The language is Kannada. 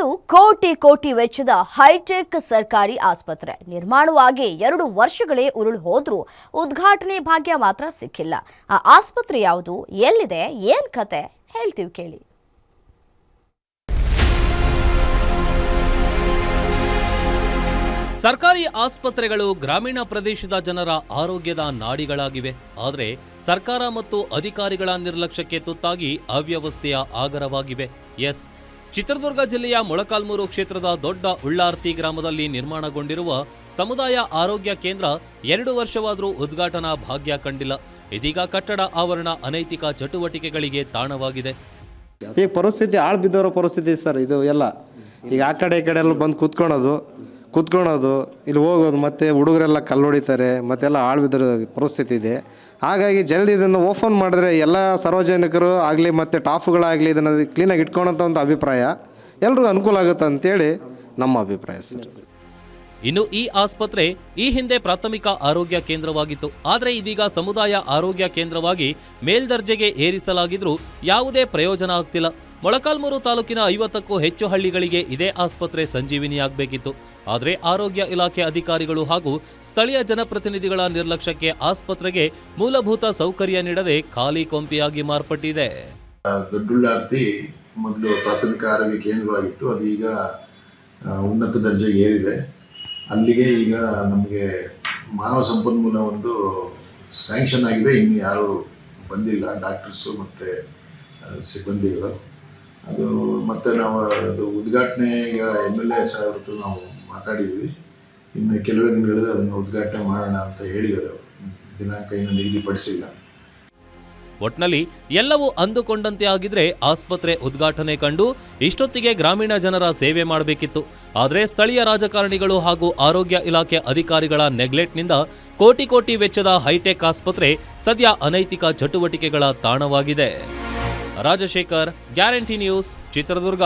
ಅದು ಕೋಟಿ ವೆಚ್ಚದ ಹೈಟೆಕ್ ಸರ್ಕಾರಿ ಆಸ್ಪತ್ರೆ ನಿರ್ಮಾಣವಾಗಿ 2 ವರ್ಷಗಳೇ ಉರುಳು ಹೋದ್ರೂ ಉದ್ಘಾಟನೆ ಭಾಗ್ಯ ಮಾತ್ರ ಸಿಕ್ಕಿಲ್ಲ. ಆ ಆಸ್ಪತ್ರೆ ಯಾವುದು, ಎಲ್ಲಿದೆ, ಏನ್ ಕತೆ ಹೇಳ್ತೀವಿ ಕೇಳಿ. ಸರ್ಕಾರಿ ಆಸ್ಪತ್ರೆಗಳು ಗ್ರಾಮೀಣ ಪ್ರದೇಶದ ಜನರ ಆರೋಗ್ಯದ ನಾಡಿಗಳಾಗಿವೆ. ಆದರೆ ಸರ್ಕಾರ ಮತ್ತು ಅಧಿಕಾರಿಗಳ ನಿರ್ಲಕ್ಷ್ಯಕ್ಕೆ ತುತ್ತಾಗಿ ಅವ್ಯವಸ್ಥೆಯ ಆಗರವಾಗಿವೆ. ಚಿತ್ರದುರ್ಗ ಜಿಲ್ಲೆಯ ಮೊಳಕಾಲ್ಮೂರು ಕ್ಷೇತ್ರದ ದೊಡ್ಡ ಉಳ್ಳಾರ್ತಿ ಗ್ರಾಮದಲ್ಲಿ ನಿರ್ಮಾಣಗೊಂಡಿರುವ ಸಮುದಾಯ ಆರೋಗ್ಯ ಕೇಂದ್ರ 2 ವರ್ಷವಾದರೂ ಉದ್ಘಾಟನಾ ಭಾಗ್ಯ ಕಂಡಿಲ್ಲ. ಇದೀಗ ಕಟ್ಟಡ ಆವರಣ ಅನೈತಿಕ ಚಟುವಟಿಕೆಗಳಿಗೆ ತಾಣವಾಗಿದೆ. ಈಗ ಪರಿಸ್ಥಿತಿ ಆಳ್ ಬಿದ್ದವರ ಪರಿಸ್ಥಿತಿ ಸರ್. ಇದು ಎಲ್ಲ ಈಗ ಆ ಕಡೆ ಈ ಕಡೆ ಎಲ್ಲ ಬಂದು ಕೂತ್ಕೊಳ್ಳೋದು ಇಲ್ಲಿ ಹೋಗೋದು, ಮತ್ತು ಹುಡುಗರೆಲ್ಲ ಕಲ್ಲು ಹೊಡಿತಾರೆ, ಮತ್ತೆಲ್ಲ ಆಳ್ ಬಿದ್ದರ ಪರಿಸ್ಥಿತಿ ಇದೆ. ಹಾಗಾಗಿ ಜಲ್ದಿ ಇದನ್ನು ಓಪನ್ ಮಾಡಿದ್ರೆ ಎಲ್ಲ ಸಾರ್ವಜನಿಕರು ಆಗಲಿ ಮತ್ತು ಟಾಫುಗಳಾಗಲಿ ಇದನ್ನು ಕ್ಲೀನಾಗಿ ಇಟ್ಕೊಳ್ಳೋಂಥ ಒಂದು ಅಭಿಪ್ರಾಯ, ಎಲ್ರಿಗೂ ಅನುಕೂಲ ಆಗುತ್ತೆ ಅಂತೇಳಿ ನಮ್ಮ ಅಭಿಪ್ರಾಯ ಸರ್. ಇನ್ನು ಈ ಆಸ್ಪತ್ರೆ ಈ ಹಿಂದೆ ಪ್ರಾಥಮಿಕ ಆರೋಗ್ಯ ಕೇಂದ್ರವಾಗಿತ್ತು. ಆದರೆ ಇದೀಗ ಸಮುದಾಯ ಆರೋಗ್ಯ ಕೇಂದ್ರವಾಗಿ ಮೇಲ್ದರ್ಜೆಗೆ ಏರಿಸಲಾಗಿದ್ರೂ ಯಾವುದೇ ಪ್ರಯೋಜನ ಆಗ್ತಿಲ್ಲ. ಮೊಳಕಾಲ್ಮೂರು ತಾಲೂಕಿನ 50ಕ್ಕೂ ಹೆಚ್ಚು ಹಳ್ಳಿಗಳಿಗೆ ಇದೇ ಆಸ್ಪತ್ರೆ ಸಂಜೀವಿನಿಯಾಗಬೇಕಿತ್ತು. ಆದರೆ ಆರೋಗ್ಯ ಇಲಾಖೆ ಅಧಿಕಾರಿಗಳು ಹಾಗೂ ಸ್ಥಳೀಯ ಜನಪ್ರತಿನಿಧಿಗಳ ನಿರ್ಲಕ್ಷ್ಯಕ್ಕೆ ಆಸ್ಪತ್ರೆಗೆ ಮೂಲಭೂತ ಸೌಕರ್ಯ ನೀಡದೆ ಖಾಲಿ ಕೊಂಪಿಯಾಗಿ ಮಾರ್ಪಟ್ಟಿದೆ. ದೊಡ್ಡುಳ್ಳಾರ್ತಿ ಮೊದಲು ಪ್ರಾಥಮಿಕ ಆರೋಗ್ಯ ಕೇಂದ್ರವಾಗಿತ್ತು, ಅದೀಗ ಉನ್ನತ ದರ್ಜೆಗೆ ಏರಿದೆ. ಅಲ್ಲಿಗೆ ಈಗ ನಮಗೆ ಮಾನವ ಸಂಪನ್ಮೂಲ ಒಂದು ಸ್ಯಾಂಕ್ಷನ್ ಆಗಿದೆ, ಇನ್ನು ಯಾರು ಬಂದಿಲ್ಲ, ಡಾಕ್ಟರ್ಸು ಮತ್ತು ಸಿಬ್ಬಂದಿಗಳು. ಅದು ಮತ್ತು ನಾವು ಅದು ಉದ್ಘಾಟನೆ ಈಗ MLA ಸಾಹೇಬ್ರದ್ದು ನಾವು ಮಾತಾಡಿದ್ವಿ, ಇನ್ನು ಕೆಲವೇ ದಿನಗಳಲ್ಲಿ ಅದನ್ನು ಉದ್ಘಾಟನೆ ಮಾಡೋಣ ಅಂತ ಹೇಳಿದರು. ದಿನಾಂಕ ಇನ್ನು ನಿಗದಿಪಡಿಸಿಲ್ಲ. ಒಟ್ನಲ್ಲಿ ಎಲ್ಲವೂ ಅಂದುಕೊಂಡಂತೆ ಆಗಿದ್ರೆ ಆಸ್ಪತ್ರೆ ಉದ್ಘಾಟನೆ ಕಂಡು ಇಷ್ಟೊತ್ತಿಗೆ ಗ್ರಾಮೀಣ ಜನರ ಸೇವೆ ಮಾಡಬೇಕಿತ್ತು. ಆದರೆ ಸ್ಥಳೀಯ ರಾಜಕಾರಣಿಗಳು ಹಾಗೂ ಆರೋಗ್ಯ ಇಲಾಖೆ ಅಧಿಕಾರಿಗಳ ನೆಗ್ಲೆಕ್ಟ್ನಿಂದ ಕೋಟಿ ವೆಚ್ಚದ ಹೈಟೆಕ್ ಆಸ್ಪತ್ರೆ ಸದ್ಯ ಅನೈತಿಕ ಚಟುವಟಿಕೆಗಳ ತಾಣವಾಗಿದೆ. Rajashekar, guarantee news, Chitradurga.